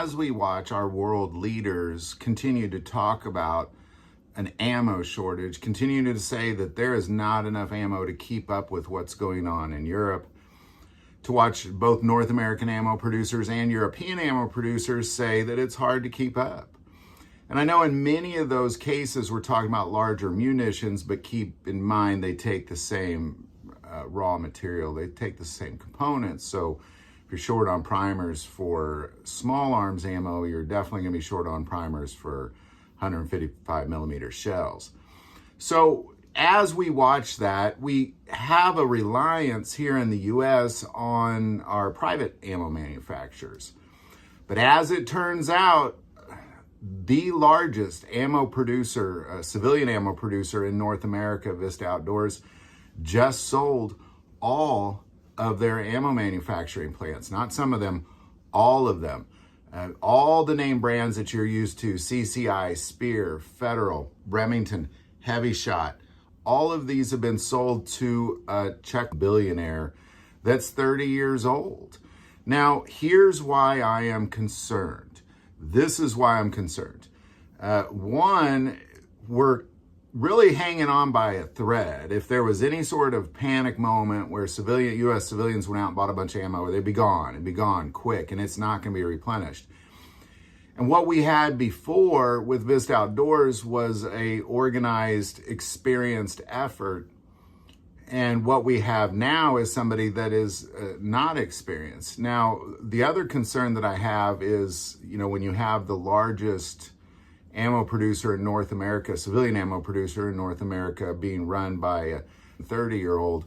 as we watch our world leaders continue to talk about an ammo shortage, continue to say that there is not enough ammo to keep up with what's going on in Europe, to watch both North American ammo producers and European ammo producers say that it's hard to keep up. And I know in many of those cases, we're talking about larger munitions, but keep in mind, they take the same raw material. They take the same components. So if you're short on primers for small arms ammo, you're definitely gonna be short on primers for 155 millimeter shells. So as we watch that, we have a reliance here in the US on our private ammo manufacturers. But as it turns out, the largest ammo producer, civilian ammo producer in North America, Vista Outdoors, just sold all of their ammo manufacturing plants. Not some of them, all of them. All the name brands that you're used to, CCI, Spear, Federal, Remington, Heavy Shot, all of these have been sold to a Czech billionaire that's 30 years old. Now, here's why I am concerned. This is why I'm concerned. One, we're really hanging on by a thread. If there was any sort of panic moment where U.S. civilians went out and bought a bunch of ammo, they'd be gone. It'd be gone quick, and it's not going to be replenished. And what we had before with Vista Outdoors was a organized, experienced effort. And what we have now is somebody that is not experienced. Now, the other concern that I have is, when you have the largest ammo producer in North America, civilian ammo producer in North America, being run by a 30-year-old,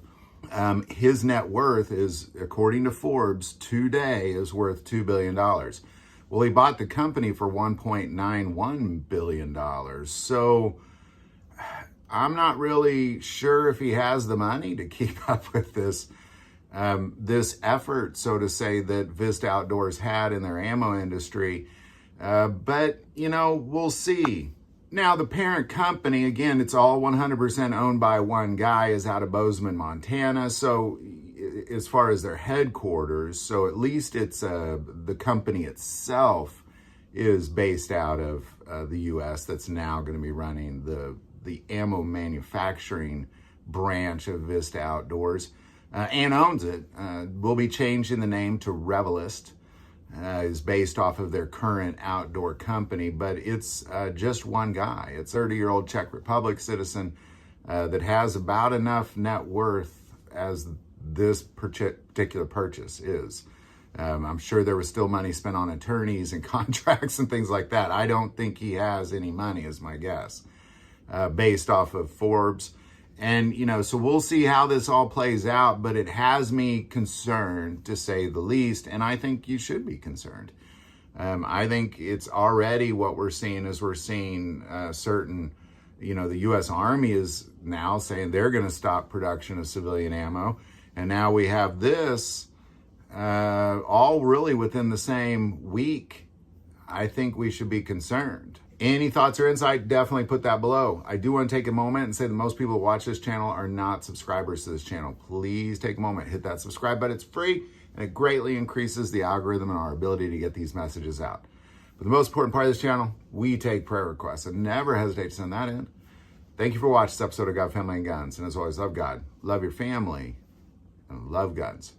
his net worth is, according to Forbes, today is worth $2 billion. Well, he bought the company for $1.91 billion. So I'm not really sure if he has the money to keep up with this effort, so to say, that Vista Outdoors had in their ammo industry. But, we'll see. Now, the parent company, again, it's all 100% owned by one guy, is out of Bozeman, Montana. So as far as their headquarters, so at least it's the company itself is based out of the U.S. that's now going to be running the ammo manufacturing branch of Vista Outdoors, and owns it. Will be changing the name to Revelist. Is based off of their current outdoor company, but it's just one guy. It's a 30-year-old Czech Republic citizen that has about enough net worth as this particular purchase is. I'm sure there was still money spent on attorneys and contracts and things like that. I don't think he has any money, is my guess, based off of Forbes. And, so we'll see how this all plays out, but it has me concerned, to say the least, and I think you should be concerned. I think it's already what we're seeing is certain, the U.S. Army is now saying they're going to stop production of civilian ammo, and now we have this all really within the same week. I think we should be concerned. Any thoughts or insight, definitely put that below. I do want to take a moment and say that most people who watch this channel are not subscribers to this channel. Please take a moment, hit that subscribe button. It's free, and it greatly increases the algorithm and our ability to get these messages out. But the most important part of this channel, we take prayer requests, and never hesitate to send that in. Thank you for watching this episode of God, Family, and Guns. And as always, love God, love your family, and love guns.